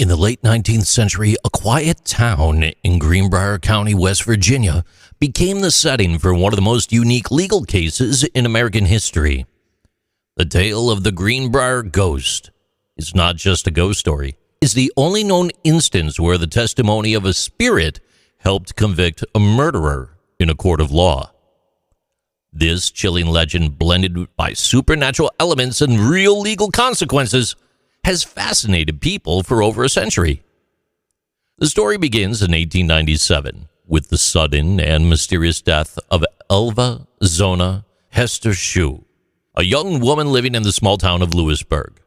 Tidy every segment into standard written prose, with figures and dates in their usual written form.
In the late 19th century, a quiet town in Greenbrier County, West Virginia, became the setting for one of the most unique legal cases in American history. The tale of the Greenbrier ghost is not just a ghost story. It's the only known instance where the testimony of a spirit helped convict a murderer in a court of law. This chilling legend, blended by supernatural elements and real legal consequences, has fascinated people for over a century. The story begins in 1897 with the sudden and mysterious death of Zona Heaster Shue, a young woman living in the small town of Lewisburg.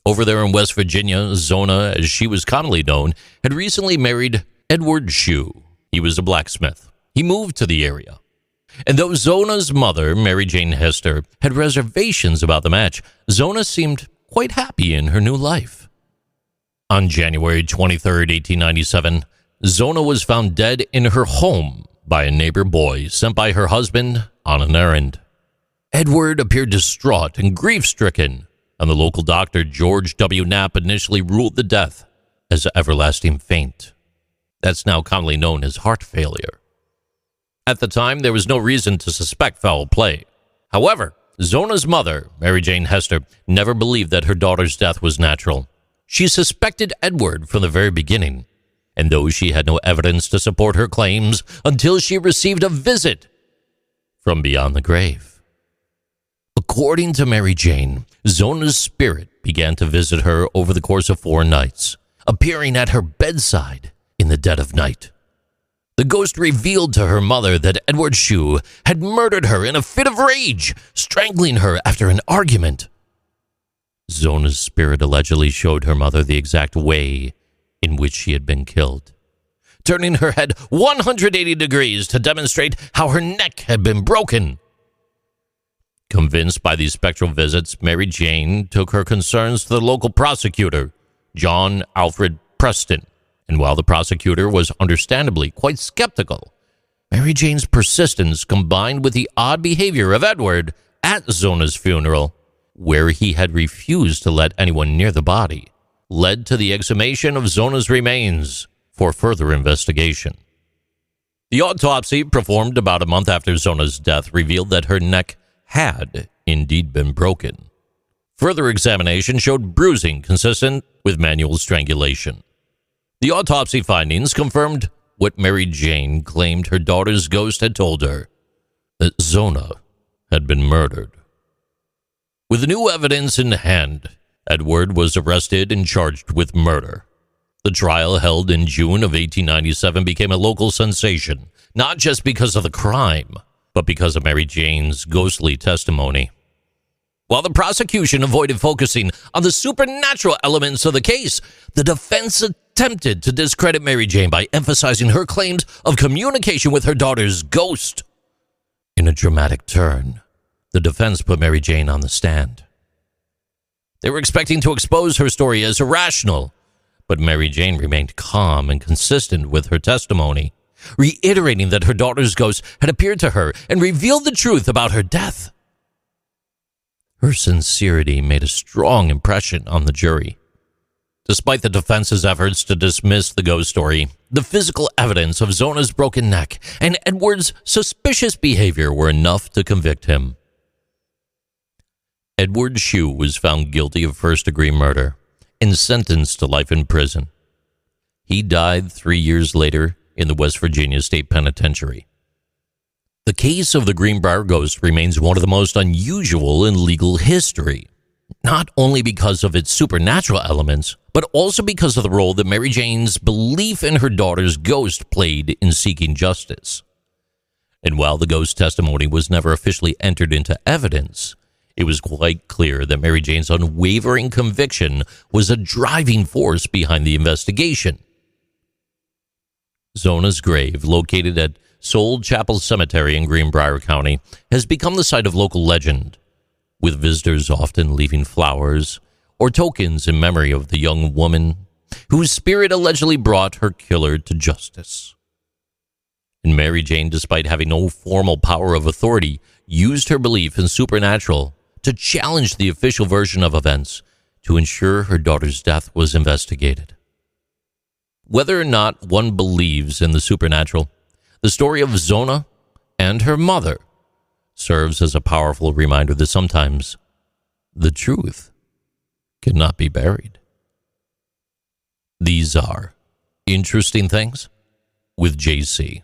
Over there in West Virginia, Zona, as she was commonly known, had recently married Edward Shue. He was a blacksmith. He moved to the area. And though Zona's mother, Mary Jane Hester, had reservations about the match, Zona seemed quite happy in her new life. On January 23, 1897, Zona was found dead in her home by a neighbor boy sent by her husband on an errand. Edward appeared distraught and grief-stricken, and the local doctor, George W. Knapp, initially ruled the death as an everlasting faint. That's now commonly known as heart failure. At the time, there was no reason to suspect foul play. However, Zona's mother, Mary Jane Hester, never believed that her daughter's death was natural. She suspected Edward from the very beginning, and though she had no evidence to support her claims until she received a visit from beyond the grave. According to Mary Jane, Zona's spirit began to visit her over the course of 4 nights, appearing at her bedside in the dead of night. The ghost revealed to her mother that Edward Shue had murdered her in a fit of rage, strangling her after an argument. Zona's spirit allegedly showed her mother the exact way in which she had been killed, turning her head 180 degrees to demonstrate how her neck had been broken. Convinced by these spectral visits, Mary Jane took her concerns to the local prosecutor, John Alfred Preston. And while the prosecutor was understandably quite skeptical, Mary Jane's persistence, combined with the odd behavior of Edward at Zona's funeral, where he had refused to let anyone near the body, led to the exhumation of Zona's remains for further investigation. The autopsy, performed about a month after Zona's death, revealed that her neck had indeed been broken. Further examination showed bruising consistent with manual strangulation. The autopsy findings confirmed what Mary Jane claimed her daughter's ghost had told her, that Zona had been murdered. With new evidence in hand, Edward was arrested and charged with murder. The trial, held in June of 1897, became a local sensation, not just because of the crime, but because of Mary Jane's ghostly testimony. While the prosecution avoided focusing on the supernatural elements of the case, the defense attempted to discredit Mary Jane by emphasizing her claims of communication with her daughter's ghost. In a dramatic turn, the defense put Mary Jane on the stand. They were expecting to expose her story as irrational, but Mary Jane remained calm and consistent with her testimony, reiterating that her daughter's ghost had appeared to her and revealed the truth about her death. Her sincerity made a strong impression on the jury. Despite the defense's efforts to dismiss the ghost story, the physical evidence of Zona's broken neck and Edward's suspicious behavior were enough to convict him. Edward Shue was found guilty of first-degree murder and sentenced to life in prison. He died 3 years later in the West Virginia State Penitentiary. The case of the Greenbrier ghost remains one of the most unusual in legal history, not only because of its supernatural elements, but also because of the role that Mary Jane's belief in her daughter's ghost played in seeking justice. And while the ghost testimony was never officially entered into evidence, it was quite clear that Mary Jane's unwavering conviction was a driving force behind the investigation. Zona's grave, located at Soul Chapel Cemetery in Greenbrier County, has become the site of local legend, with visitors often leaving flowers or tokens in memory of the young woman whose spirit allegedly brought her killer to justice. And Mary Jane, despite having no formal power of authority, used her belief in supernatural to challenge the official version of events to ensure her daughter's death was investigated. Whether or not one believes in the supernatural, the story of Zona and her mother serves as a powerful reminder that sometimes the truth cannot be buried. These are Interesting Things with JC.